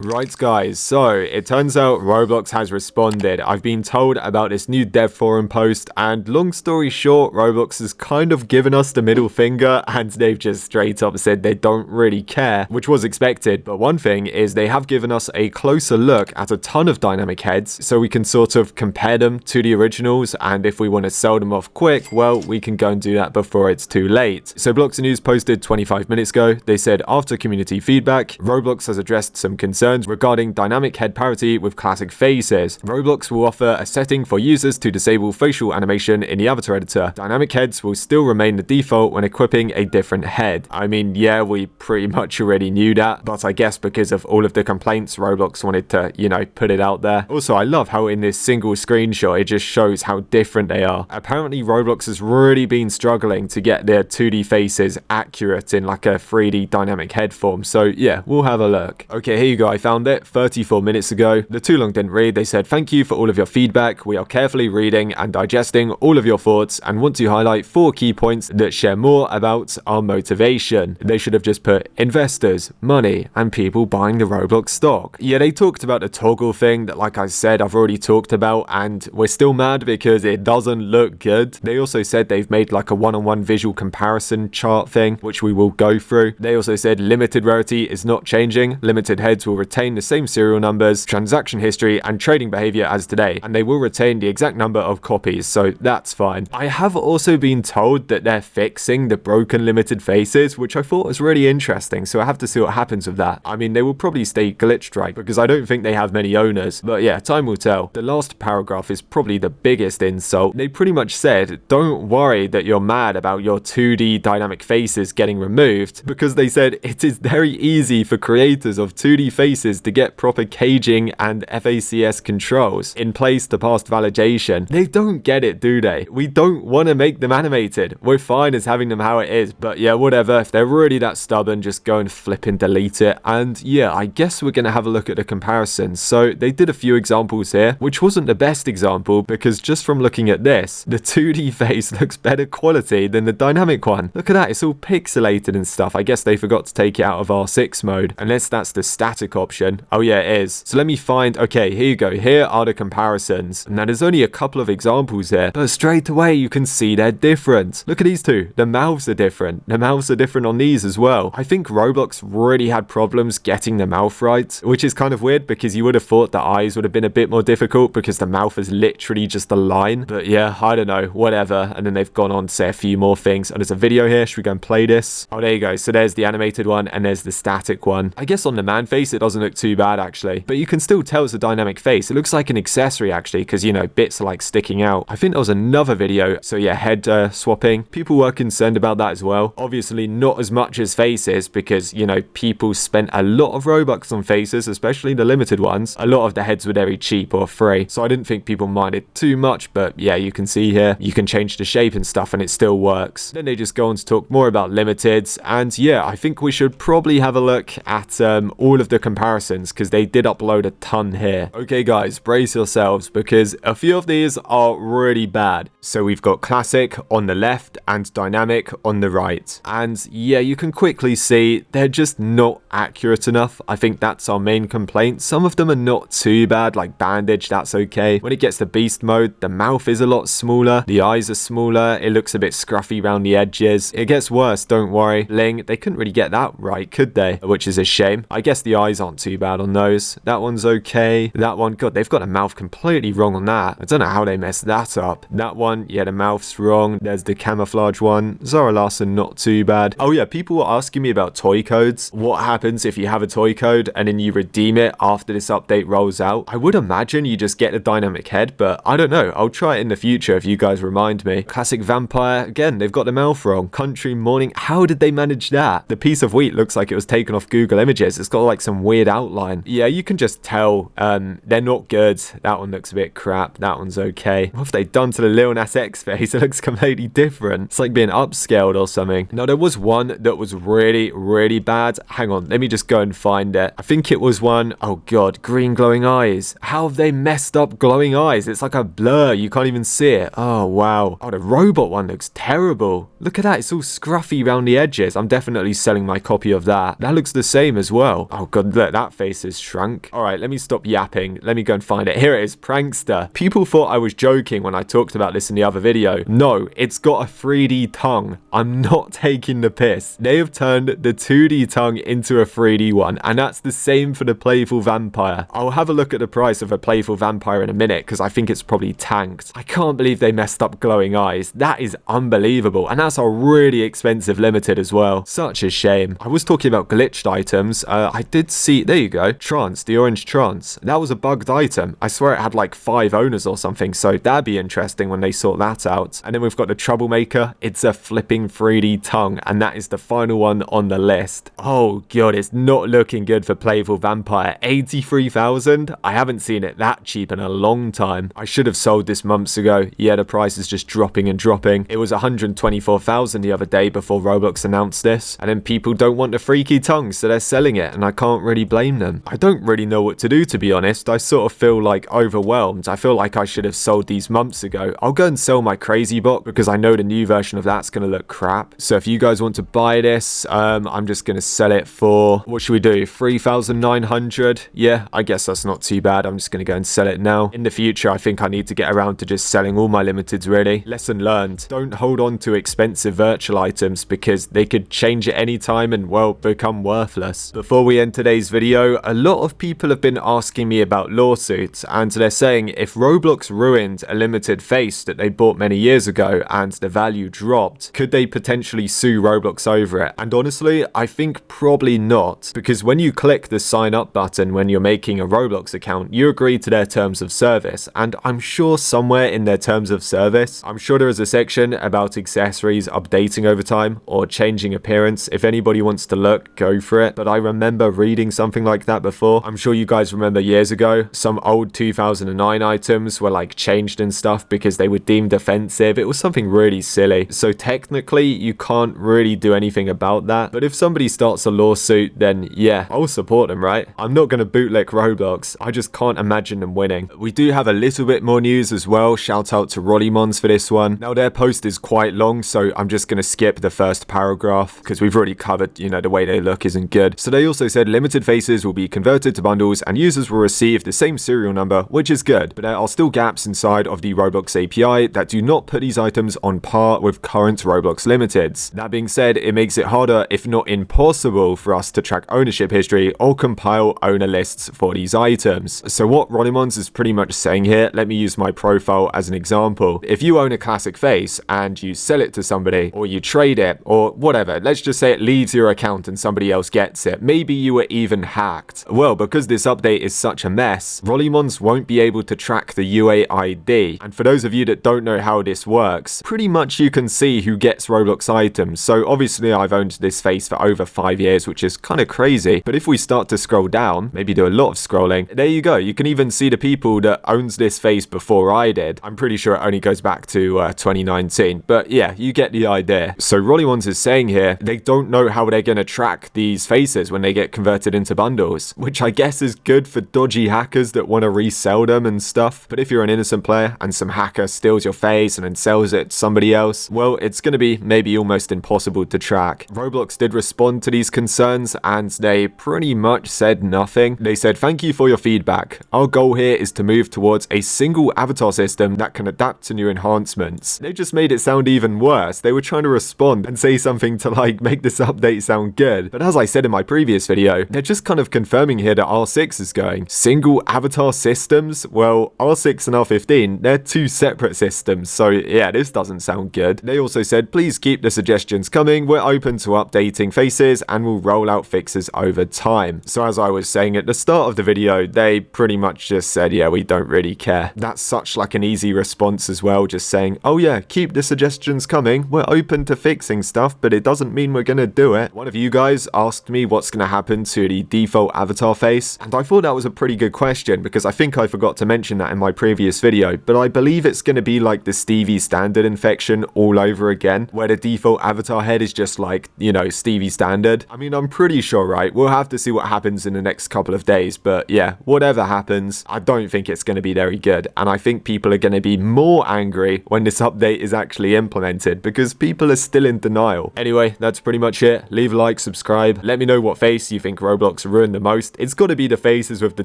Right guys, so it turns out Roblox has responded. I've been told about this new dev forum post, and long story short, Roblox has kind of given us the middle finger and they've just straight up said they don't really care, which was expected. But one thing is they have given us a closer look at a ton of dynamic heads so we can sort of compare them to the originals, and if we want to sell them off quick, well, we can go and do that before it's too late. So Blocks News posted 25 minutes ago. They said after community feedback, Roblox has addressed some concerns regarding dynamic head parity with classic faces. Roblox will offer a setting for users to disable facial animation in the avatar editor. Dynamic heads will still remain the default when equipping a different head. I mean, yeah, we pretty much already knew that, but I guess because of all of the complaints, Roblox wanted to, put it out there. Also, I love how in this single screenshot, it just shows how different they are. Apparently, Roblox has really been struggling to get their 2D faces accurate in like a 3D dynamic head form. So yeah, we'll have a look. Okay, here you go. I found it 34 minutes ago. The too long didn't read. They said, thank you for all of your feedback. We are carefully reading and digesting all of your thoughts and want to highlight 4 key points that share more about our motivation. They should have just put investors, money, and people buying the Roblox stock. Yeah, they talked about the toggle thing that, like I said, I've already talked about, and we're still mad because it doesn't look good. They also said they've made like a one-on-one visual comparison chart thing, which we will go through. They also said limited rarity is not changing. Limited heads will retain the same serial numbers, transaction history, and trading behavior as today, and they will retain the exact number of copies, so that's fine. I have also been told that they're fixing the broken limited faces, which I thought was really interesting, so I have to see what happens with that. I mean, they will probably stay glitched, right, because I don't think they have many owners, but yeah, time will tell. The last paragraph is probably the biggest insult. They pretty much said, don't worry that you're mad about your 2D dynamic faces getting removed, because they said it is very easy for creators of 2D faces to get proper caging and FACS controls in place to pass validation. They don't get it, do they? We don't want to make them animated. We're fine as having them how it is, but yeah, whatever. If they're really that stubborn, just go and flip and delete it. And yeah, I guess we're going to have a look at the comparisons. So they did a few examples here, which wasn't the best example because just from looking at this, the 2D face looks better quality than the dynamic one. Look at that, it's all pixelated and stuff. I guess they forgot to take it out of R6 mode, unless that's the static option. Oh yeah, it is. So let me find, okay, here you go. Here are the comparisons. Now there's only a couple of examples here, but straight away you can see they're different. Look at these two. The mouths are different. The mouths are different on these as well. I think Roblox really had problems getting the mouth right, which is kind of weird because you would have thought the eyes would have been a bit more difficult because the mouth is literally just a line. But yeah, I don't know, whatever. And then they've gone on to say a few more things. And there's a video here. Should we go and play this? Oh, there you go. So there's the animated one and there's the static one. I guess on the man face, it doesn't look too bad actually, but you can still tell it's a dynamic face. It looks like an accessory actually because, bits are like sticking out. I think there was another video. So yeah, head swapping. People were concerned about that as well. Obviously not as much as faces because, people spent a lot of Robux on faces, especially the limited ones. A lot of the heads were very cheap or free. So I didn't think people minded too much, but yeah, you can see here, you can change the shape and stuff and it still works. Then they just go on to talk more about limiteds. And yeah, I think we should probably have a look at all of the comparisons because they did upload a ton here. Okay guys, brace yourselves because a few of these are really bad. So we've got classic on the left and dynamic on the right. And yeah, you can quickly see they're just not accurate enough. I think that's our main complaint. Some of them are not too bad, like bandage, that's okay. When it gets to beast mode, the mouth is a lot smaller. The eyes are smaller. It looks a bit scruffy around the edges. It gets worse, don't worry. Bling, they couldn't really get that right, could they? Which is a shame. I guess the eyes aren't too bad on those. That one's okay. That one, God, they've got the mouth completely wrong on that. I don't know how they messed that up. That one, yeah, the mouth's wrong. There's the camouflage one. Zara Larson, not too bad. Oh yeah, people were asking me about toy codes. What happens if you have a toy code and then you redeem it after this update rolls out? I would imagine you just get a dynamic head, but I don't know. I'll try it in the future if you guys remind me. Classic vampire, again, they've got the mouth wrong. Country morning, how did they manage that? The piece of wheat looks like it was taken off Google Images. It's got like some weird outline. Yeah, you can just tell they're not good. That one looks a bit crap. That one's okay. What have they done to the Lil Nas X face? It looks completely different. It's like being upscaled or something. Now, there was one that was really, really bad. Hang on, let me just go and find it. I think it was one, oh god, green glowing eyes. How have they messed up glowing eyes? It's like a blur. You can't even see it. Oh, wow. Oh, the robot one looks terrible. Look at that. It's all scruffy around the edges. I'm definitely selling my copy of that. That looks the same as well. Oh god, look, that face is shrunk. Alright, let me stop yapping. Let me go and find it. Here it is, Prankster. People thought I was joking when I talked about this in the other video. No, it's got a 3D tongue. I'm not taking the piss. They have turned the 2D tongue into a 3D one, and that's the same for the Playful Vampire. I'll have a look at the price of a Playful Vampire in a minute, because I think it's probably tanked. I can't believe they messed up glowing eyes. That is unbelievable, and that's a really expensive limited as well. Such a shame. I was talking about glitched items. I did see, there you go, Trance, the orange Trance. That was a bugged item. I swear it had like 5 owners or something, so that'd be interesting when they sort that out. And then we've got the Troublemaker. It's a flipping 3D tongue, and that is the final one on the list. Oh god, it's not looking good for Playful Vampire. 83,000? I haven't seen it that cheap in a long time. I should have sold this months ago. Yeah, the price is just dropping and dropping. It was 124,000 the other day before Roblox announced this, and then people don't want the freaky tongue, so they're selling it, and I can't really blame them. I don't really know what to do, to be honest. I sort of feel like overwhelmed. I feel like I should have sold these months ago. I'll go and sell my Crazy Bot because I know the new version of that's going to look crap. So if you guys want to buy this, I'm just going to sell it for, what should we do, 3,900? Yeah, I guess that's not too bad. I'm just going to go and sell it now. In the future, I think I need to get around to just selling all my limiteds, really. Lesson learned. Don't hold on to expensive virtual items because they could change at any time and, well, become worthless. Before we end today's video, a lot of people have been asking me about lawsuits, and they're saying if Roblox ruined a limited face that they bought many years ago and the value dropped, could they potentially sue Roblox over it? And honestly, I think probably not, because when you click the sign up button when you're making a Roblox account, you agree to their terms of service, and I'm sure somewhere in their terms of service, I'm sure there is a section about accessories updating over time or changing appearance. If anybody wants to look, go for it, but I remember reading something like that before. I'm sure you guys remember years ago, some old 2009 items were like changed and stuff because they were deemed offensive. It was something really silly. So technically, you can't really do anything about that. But if somebody starts a lawsuit, then yeah, I'll support them, right? I'm not going to bootleg Roblox. I just can't imagine them winning. We do have a little bit more news as well. Shout out to Rollymons for this one. Now, their post is quite long, so I'm just going to skip the first paragraph because we've already covered, you know, the way they look isn't good. So they also said limited faces will be converted to bundles and users will receive the same serial number, which is good. But there are still gaps inside of the Roblox API that do not put these items on par with current Roblox limiteds. That being said, it makes it harder, if not impossible, for us to track ownership history or compile owner lists for these items. So what Rollymons is pretty much saying here, let me use my profile as an example. If you own a classic face and you sell it to somebody, or you trade it, or whatever, let's just say it leaves your account and somebody else gets it. Maybe you were even hacked. Well, because this update is such a mess, Rollymons won't be able to track the UAID. And for those of you that don't know how this works, pretty much you can see who gets Roblox items. So obviously I've owned this face for over 5 years, which is kind of crazy. But if we start to scroll down, maybe do a lot of scrolling, there you go. You can even see the people that owns this face before I did. I'm pretty sure it only goes back to 2019. But yeah, you get the idea. So Rollymons is saying here, they don't know how they're going to track these faces when they get converted into bundles, which I guess is good for dodgy hackers that want to resell them and stuff. But if you're an innocent player and some hacker steals your face and then sells it to somebody else, well, it's going to be maybe almost impossible to track. Roblox did respond to these concerns and they pretty much said nothing. They said, thank you for your feedback. Our goal here is to move towards a single avatar system that can adapt to new enhancements. They just made it sound even worse. They were trying to respond and say something to like make this update sound good. But as I said in my previous video, they're just kind of confirming here that R6 is going. Single avatar systems? Well, R6 and R15, they're two separate systems. So yeah, this doesn't sound good. They also said, please keep the suggestions coming. We're open to updating faces and we'll roll out fixes over time. So as I was saying at the start of the video, they pretty much just said, yeah, we don't really care. That's such like an easy response as well, just saying, oh yeah, keep the suggestions coming. We're open to fixing stuff, but it doesn't mean we're gonna do it. One of you guys asked me what's gonna happen to the default avatar face, and I thought that was a pretty good question because I think I forgot to mention that in my previous video, but I believe it's gonna be like the Stevie Standard infection all over again, where the default avatar head is just like, you know, Stevie Standard. I mean, I'm pretty sure, right? We'll have to see what happens in the next couple of days, but yeah, whatever happens, I don't think it's going to be very good, and I think people are going to be more angry when this update is actually implemented because people are still in denial. Anyway, that's pretty much it. Leave a like, subscribe, let me know what face you think Roblox Roblox ruined the most, it's gotta be the faces with the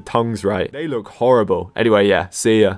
tongues, right? They look horrible. Anyway, yeah, see ya.